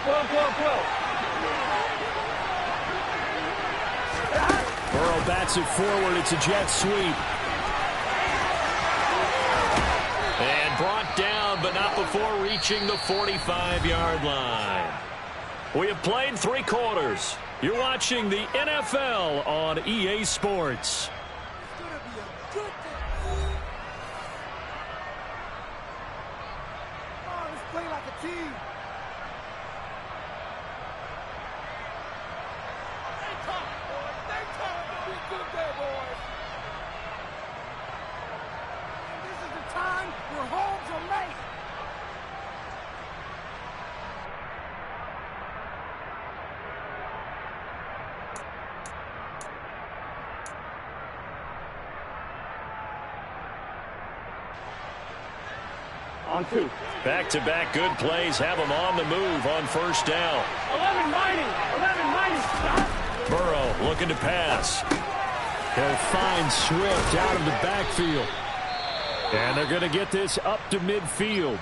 [SPEAKER 1] Burrow bats it forward. It's a jet sweep. And brought down, but not before reaching the 45-yard line. We have played 3 quarters. You're watching the NFL on EA Sports.
[SPEAKER 3] Play like a team. They come to be good there, boys. And this is the time where homes are made. On 2.
[SPEAKER 1] Back-to-back good plays have them on the move on 1st down.
[SPEAKER 3] 11 mighty.
[SPEAKER 1] Burrow looking to pass. He'll find Swift out of the backfield. And they're going to get this up to midfield.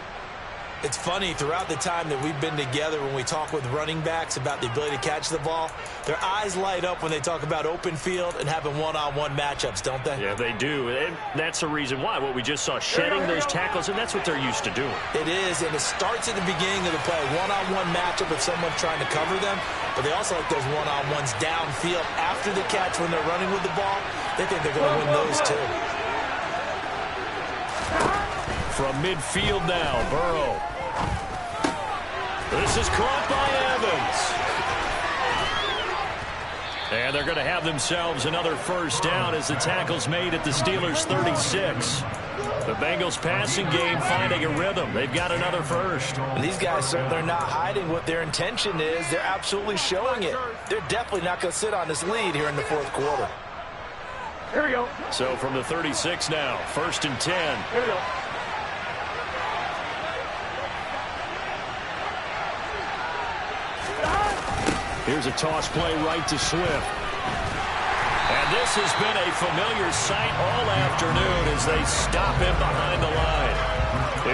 [SPEAKER 2] It's funny, throughout the time that we've been together when we talk with running backs about the ability to catch the ball, their eyes light up when they talk about open field and having one-on-one matchups, don't they?
[SPEAKER 1] Yeah, they do. And that's the reason why. What we just saw, shedding those tackles, and that's what they're used to doing.
[SPEAKER 2] It is, and it starts at the beginning of the play. One-on-one matchup with someone trying to cover them, but they also like those one-on-ones downfield after the catch when they're running with the ball. They think they're going to win those too.
[SPEAKER 1] From midfield now, Burrow. This is caught by Evans. And they're going to have themselves another 1st down as the tackle's made at the Steelers' 36. The Bengals passing game finding a rhythm. They've got another 1st.
[SPEAKER 2] These guys certainly are not hiding what their intention is. They're absolutely showing it. They're definitely not going to sit on this lead here in the 4th quarter.
[SPEAKER 3] Here we go.
[SPEAKER 1] So from the 36 now, 1st and 10.
[SPEAKER 3] Here we go.
[SPEAKER 1] Here's a toss play right to Swift. And this has been a familiar sight all afternoon as they stop him behind the line.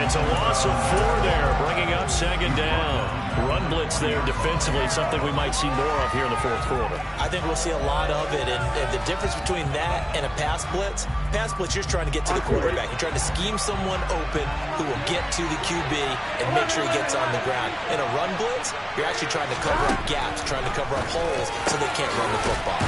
[SPEAKER 1] It's a loss of 4 there, bringing up second down. Run blitz there defensively, something we might see more of here in the fourth quarter.
[SPEAKER 2] I think we'll see a lot of it, and the difference between that and a pass blitz, you're just trying to get to the quarterback. You're trying to scheme someone open who will get to the QB and make sure he gets on the ground. In a run blitz, you're actually trying to cover up gaps, trying to cover up holes so they can't run the football.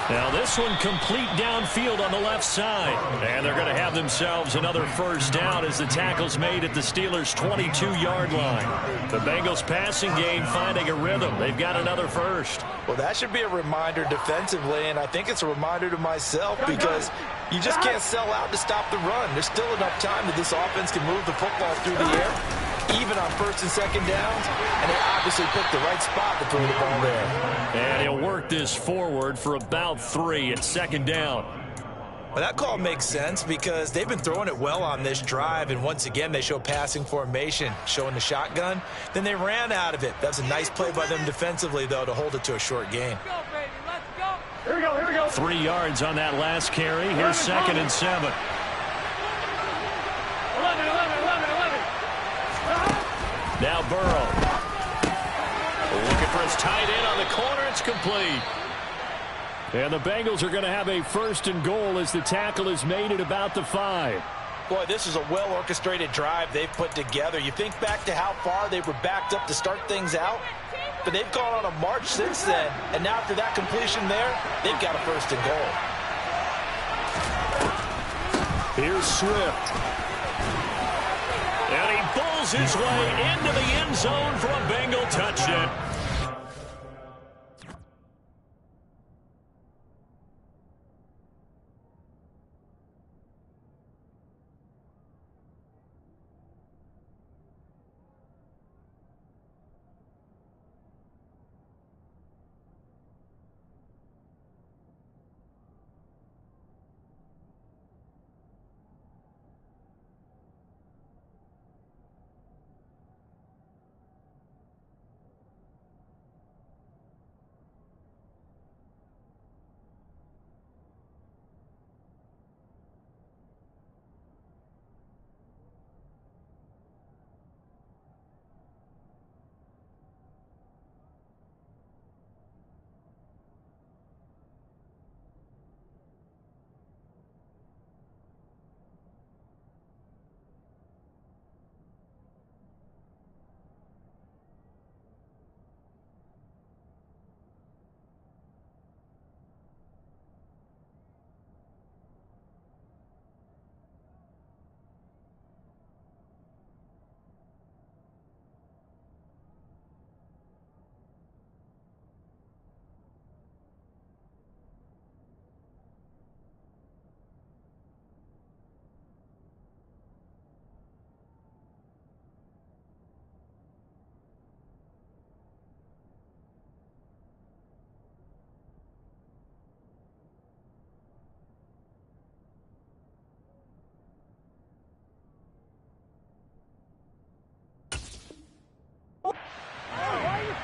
[SPEAKER 1] Now this one complete downfield on the left side. And they're going to have themselves another first down as the tackle's made at the Steelers' 22-yard line. The Bengals passing game finding a rhythm. They've got another first.
[SPEAKER 2] Well, that should be a reminder defensively, and I think it's a reminder to myself because you just can't sell out to stop the run. There's still enough time that this offense can move the football through the air, even on first and second downs, and they obviously picked the right spot to throw the ball there.
[SPEAKER 1] And he'll work this forward for about 3 at second down.
[SPEAKER 2] Well, that call makes sense because they've been throwing it well on this drive, and once again, they show passing formation, showing the shotgun. Then they ran out of it. That's a nice play by them defensively, though, to hold it to a short gain.
[SPEAKER 3] Let's go, baby. Let's go.
[SPEAKER 4] Here we go, here we go.
[SPEAKER 1] 3 yards on that last carry. Here's second and 7.
[SPEAKER 4] 11.
[SPEAKER 1] Now Burrow. Looking for his tight end on the corner. It's complete. And the Bengals are going to have a first and goal as the tackle is made at about the 5.
[SPEAKER 2] Boy, this is a well-orchestrated drive they've put together. You think back to how far they were backed up to start things out, but they've gone on a march since then. And now after that completion there, they've got a first and goal.
[SPEAKER 1] Here's Swift. And he bulls his way into the end zone for a Bengal touchdown.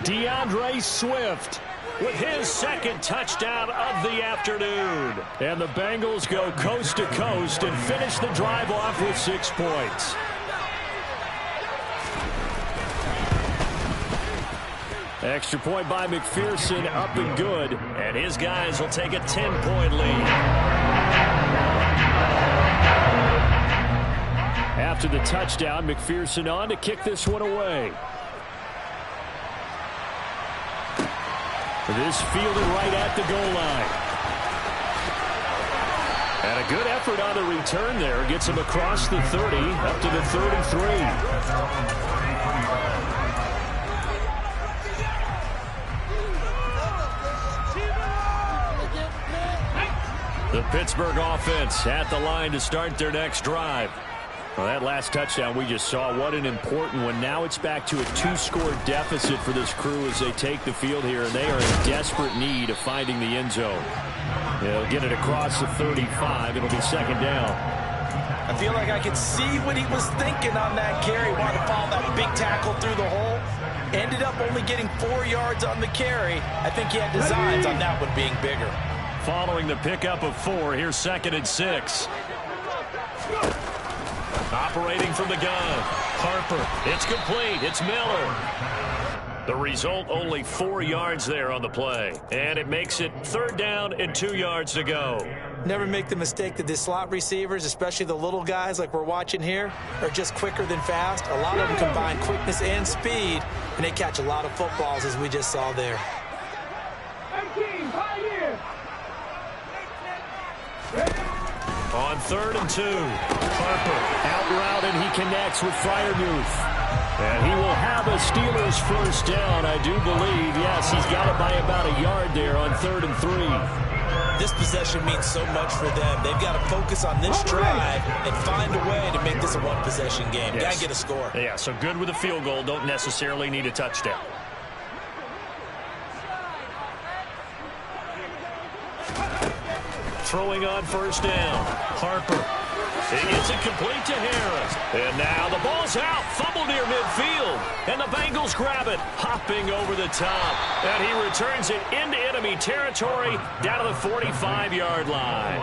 [SPEAKER 1] DeAndre Swift with his second touchdown of the afternoon. And the Bengals go coast to coast and finish the drive off with 6 points. Extra point by McPherson, up and good. And his guys will take a 10-point lead. After the touchdown, McPherson on to kick this one away. This fielded right at the goal line. And a good effort on the return there. Gets him across the 30, up to the 33. The Pittsburgh offense at the line to start their next drive. Well, that last touchdown we just saw, what an important one. Now it's back to a 2-score deficit for this crew as they take the field here, and they are in desperate need of finding the end zone. They'll get it across the 35. It'll be second down.
[SPEAKER 2] I feel like I could see what he was thinking on that carry. Wanted to follow that big tackle through the hole. Ended up only getting 4 yards on the carry. I think he had designs on that one being bigger.
[SPEAKER 1] Following the pickup of 4, here's 2nd and 6. Operating from the gun. Harper. It's complete. It's Miller. The result, only 4 yards there on the play. And it makes it 3rd down and 2 yards to go.
[SPEAKER 2] Never make the mistake that the slot receivers, especially the little guys like we're watching here, are just quicker than fast. A lot of them combine quickness and speed, and they catch a lot of footballs, as we just saw there.
[SPEAKER 1] On 3rd and 2, Harper out route, and he connects with Freiermuth. And he will have a Steelers first down, I do believe. Yes, he's got it by about a yard there on 3rd and 3.
[SPEAKER 2] This possession means so much for them. They've got to focus on this drive and find a way to make this a one-possession game.
[SPEAKER 1] Yes.
[SPEAKER 2] Got to get a score.
[SPEAKER 1] Yeah, so good with a field goal. Don't necessarily need a touchdown. Throwing on 1st down. Harper. He gets it complete to Harris. And now the ball's out. Fumble near midfield. And the Bengals grab it. Hopping over the top. And he returns it into enemy territory down to the 45-yard line.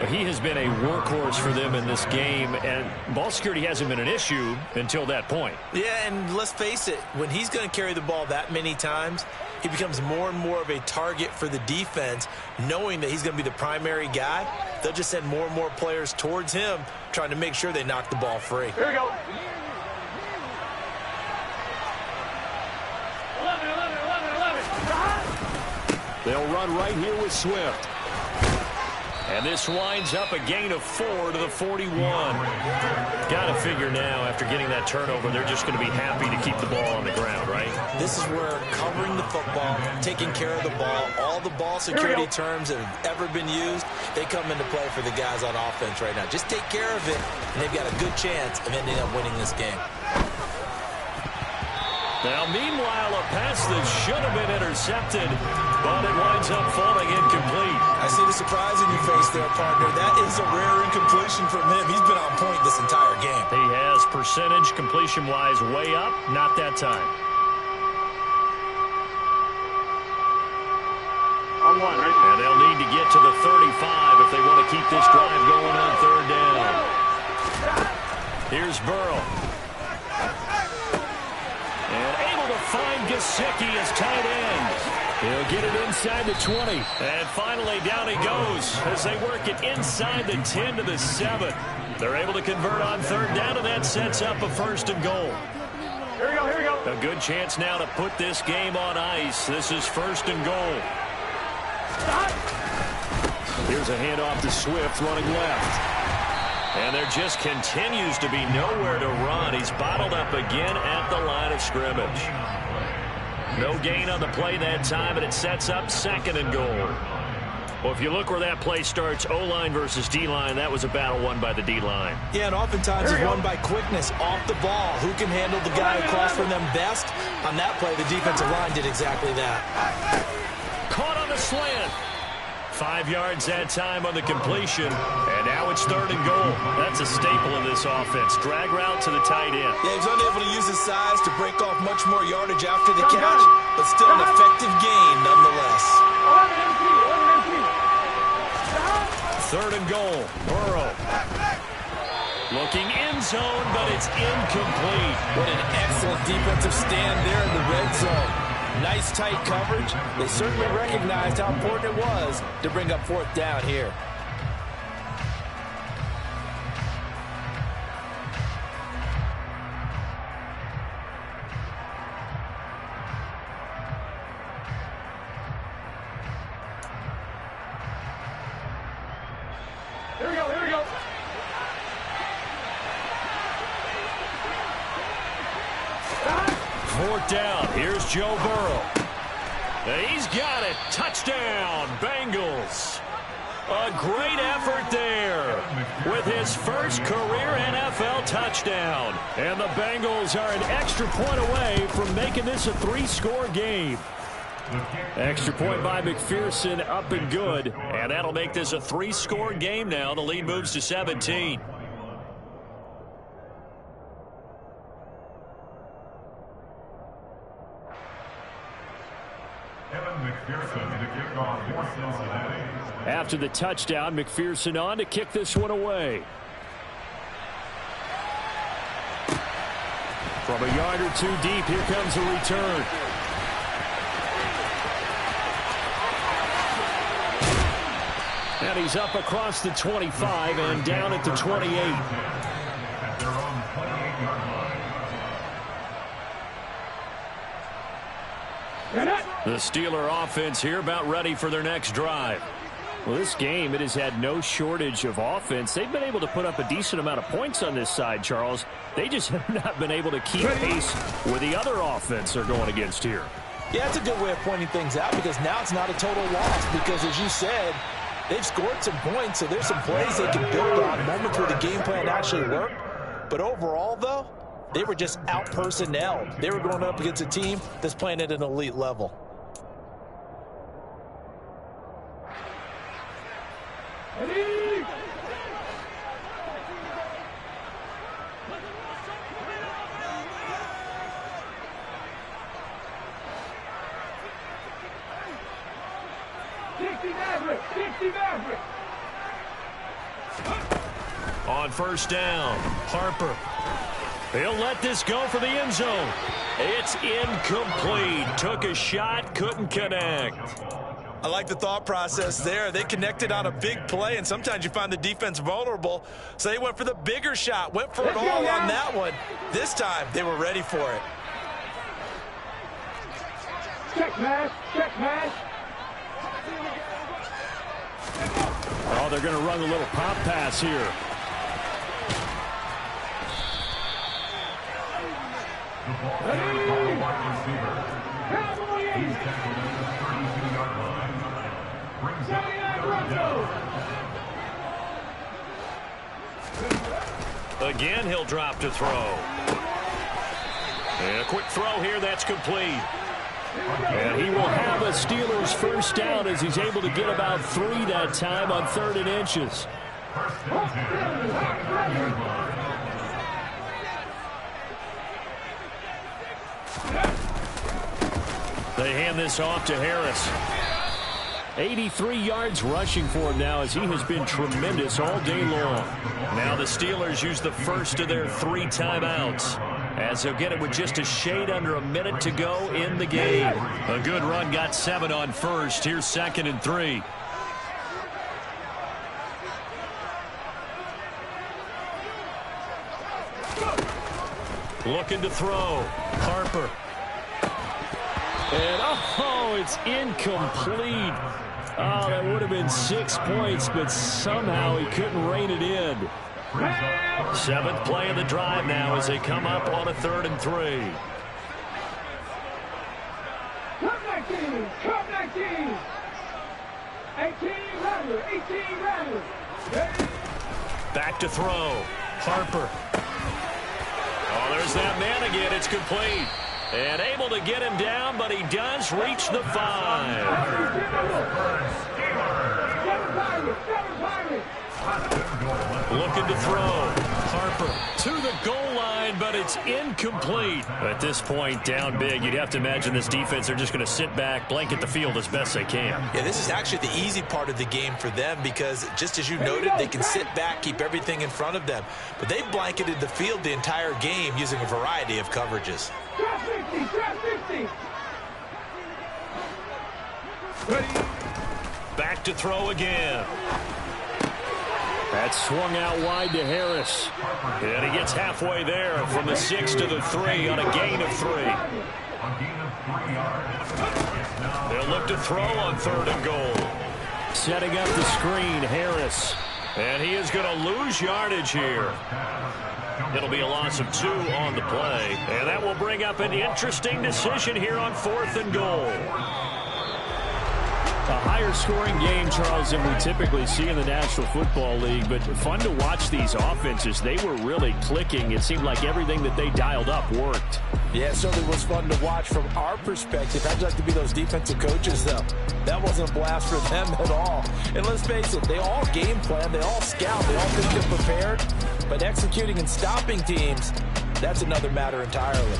[SPEAKER 1] He has been a workhorse for them in this game, and ball security hasn't been an issue until that point.
[SPEAKER 2] Yeah, and let's face it, when he's going to carry the ball that many times, he becomes more and more of a target for the defense, knowing that he's going to be the primary guy. They'll just send more and more players towards him, trying to make sure they knock the ball free.
[SPEAKER 3] Here we go. 11.
[SPEAKER 1] They'll run right here with Swift. And this winds up a gain of 4 to the 41. Got to figure now, after getting that turnover, they're just going to be happy to keep the ball on the ground, right?
[SPEAKER 2] This is where covering the football, taking care of the ball, all the ball security terms that have ever been used, they come into play for the guys on offense right now. Just take care of it, and they've got a good chance of ending up winning this game.
[SPEAKER 1] Now, meanwhile, a pass that should have been intercepted, but it winds up falling incomplete.
[SPEAKER 2] I see the surprise in your face there, partner. That is a rare incompletion from him. He's been on point this entire game.
[SPEAKER 1] He has percentage completion-wise way up, not that time.
[SPEAKER 3] On 1, right?
[SPEAKER 1] And they'll need to get to the 35 if they want to keep this drive going on 3rd down. Here's Burrow. And able to find Gesicki as tight end. He'll get it inside the 20. And finally, down he goes as they work it inside the 10 to the 7. They're able to convert on 3rd down, and that sets up a 1st and goal.
[SPEAKER 3] Here we go, here we go.
[SPEAKER 1] A good chance now to put this game on ice. This is 1st and goal. Here's a handoff to Swift running left. And there just continues to be nowhere to run. He's bottled up again at the line of scrimmage. No gain on the play that time, and it sets up 2nd and goal. Well, if you look where that play starts, O-line versus D-line, that was a battle won by the D-line.
[SPEAKER 2] Yeah, and oftentimes it's won by quickness off the ball. Who can handle the guy across from them best? On that play, the defensive line did exactly that.
[SPEAKER 1] Caught on the slant. 5 yards that time on the completion. And now it's 3rd and goal. That's a staple of this offense. Drag route to the tight end.
[SPEAKER 2] Yeah, he's unable to use his size to break off much more yardage after the catch, but still an effective gain nonetheless.
[SPEAKER 1] 3rd and goal. Burrow. Looking end zone, but it's incomplete.
[SPEAKER 2] What an excellent defensive stand there in the red zone. Nice tight coverage. They certainly recognized how important it was to bring up 4th down here.
[SPEAKER 3] Here we go, here we go.
[SPEAKER 1] Fourth down. Here's Joe Burrow. He's got it. Touchdown, Bengals. A great effort there with his first career NFL touchdown. And the Bengals are an extra point away from making this a 3-score game. Extra point by McPherson, up and good. And that'll make this a 3-score game now. The lead moves to 17. After the touchdown, McPherson on to kick this one away. From a yard or two deep, here comes a return. And he's up across the 25 and down at the 28. The Steeler offense here about ready for their next drive. Well, this game, it has had no shortage of offense. They've been able to put up a decent amount of points on this side, Charles. They just have not been able to keep pace with the other offense they're going against here.
[SPEAKER 2] Yeah, it's a good way of pointing things out because now it's not a total loss because, as you said, they've scored some points, so there's some plays they can build on, moments where the game plan actually worked. But overall, though, they were just out-personnelled. They were going up against a team that's playing at an elite level.
[SPEAKER 1] On first down, Harper. He'll let this go for the end zone. It's incomplete. Took a shot, couldn't connect.
[SPEAKER 2] I like the thought process there. They connected on a big play, and sometimes you find the defense vulnerable. So they went for the bigger shot, went for it all on that one. This time, they were ready for it.
[SPEAKER 3] Check pass, check pass.
[SPEAKER 1] Oh, they're going to run a little pop pass here. Again, he'll drop to throw. And a quick throw here, that's complete. And he will have a Steelers first down as he's able to get about 3 that time on 3rd and inches. They hand this off to Harris. 83 yards rushing for him now as he has been tremendous all day long. Now the Steelers use the first of their 3 timeouts as they'll get it with just a shade under a minute to go in the game. A good run, got 7 on first. Here's 2nd and 3. Looking to throw. Harper. And, oh, it's incomplete. Oh, that would have been 6 points, but somehow he couldn't rein it in. 7th play of the drive now as they come up on a 3rd and 3.
[SPEAKER 3] Come 19, come 19. 18 Rattler, 18 Rattler.
[SPEAKER 1] Back to throw. Harper. Oh, there's that man again. It's complete. And able to get him down, but he does reach the 5. Looking to throw. Harper to the goal line, but it's incomplete. At this point, down big, you'd have to imagine this defense, they're just going to sit back, blanket the field as best they can.
[SPEAKER 2] Yeah, this is actually the easy part of the game for them because, just as you noted, they can sit back, keep everything in front of them. But they've blanketed the field the entire game using a variety of coverages.
[SPEAKER 3] Drop 50, drop 50.
[SPEAKER 1] Back to throw again. That swung out wide to Harris. And he gets halfway there from the 6 to the 3 on a gain of 3. They'll look to throw on 3rd and goal. Setting up the screen, Harris. And he is going to lose yardage here. It'll be a loss of 2 on the play. And that will bring up an interesting decision here on 4th and goal. A higher scoring game, Charles, than we typically see in the National Football League, but fun to watch these offenses. They were really clicking. It seemed like everything that they dialed up worked.
[SPEAKER 2] Yeah, it certainly was fun to watch from our perspective. I'd like to be those defensive coaches, though. That wasn't a blast for them at all. And let's face it, they all game plan, they all scout, they all think they're prepared. But executing and stopping teams, that's another matter entirely.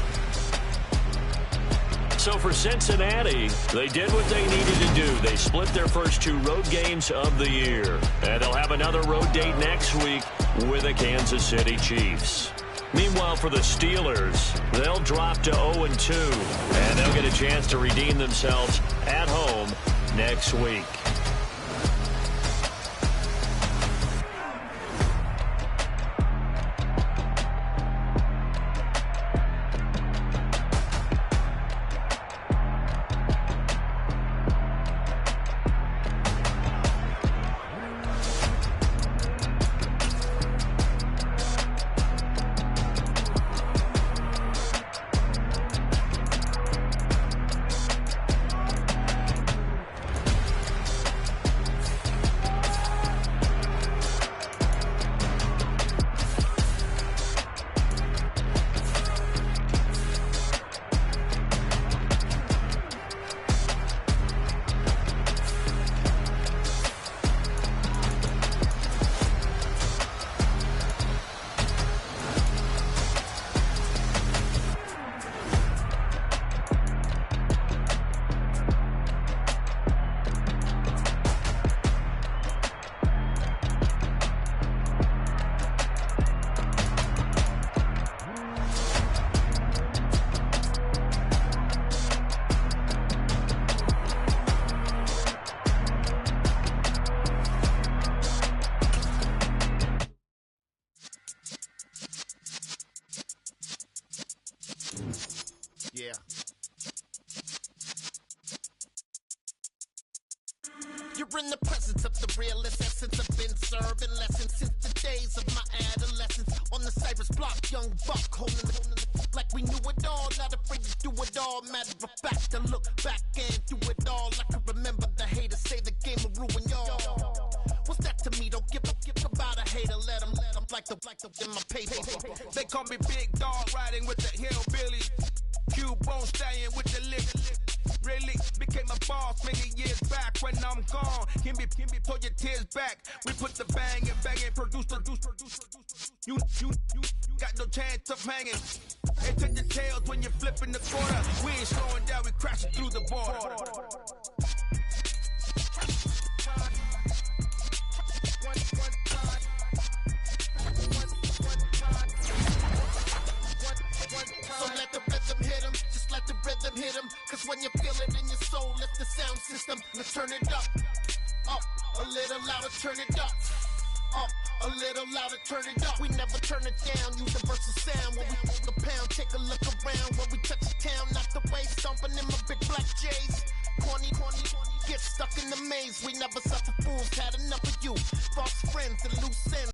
[SPEAKER 1] So for Cincinnati, they did what they needed to do. They split their first 2 road games of the year. And they'll have another road date next week with the Kansas City Chiefs. Meanwhile, for the Steelers, they'll drop to 0-2. And they'll get a chance to redeem themselves at home next week.
[SPEAKER 4] Yeah. You're in the presence of the realest essence. I've been serving lessons since the days of my adolescence. On the Cypress block, young buck holding it like we knew it all. Not afraid to do it all. Matter of fact, I look back and do it all. I can remember the haters say the game will ruin y'all. What's that to me? Don't give about a hater. Let them like the in my paper.
[SPEAKER 3] They call me Big Dog, riding with the hillbillies. Q-Bone stallion with the lip. Really became a boss many years back. When I'm gone, can be pull your tears back. We put the bang and produce. You got no chance of hanging. And take the tails when you're flipping the corner. We ain't slowing down, we crashing through the border.
[SPEAKER 4] So let the rhythm hit him, just let the rhythm hit him. Cause when you feel it in your soul, lift the sound system. Let's turn it up, a little louder, turn it up, a little louder, turn it up. We never turn it down, universal sound. When we move the pound, take a look around. When we touch the town, not the way, stomping in my big black J's. Corny, get stuck in the maze. We never suffer fools, had enough of you. False friends and loose ends.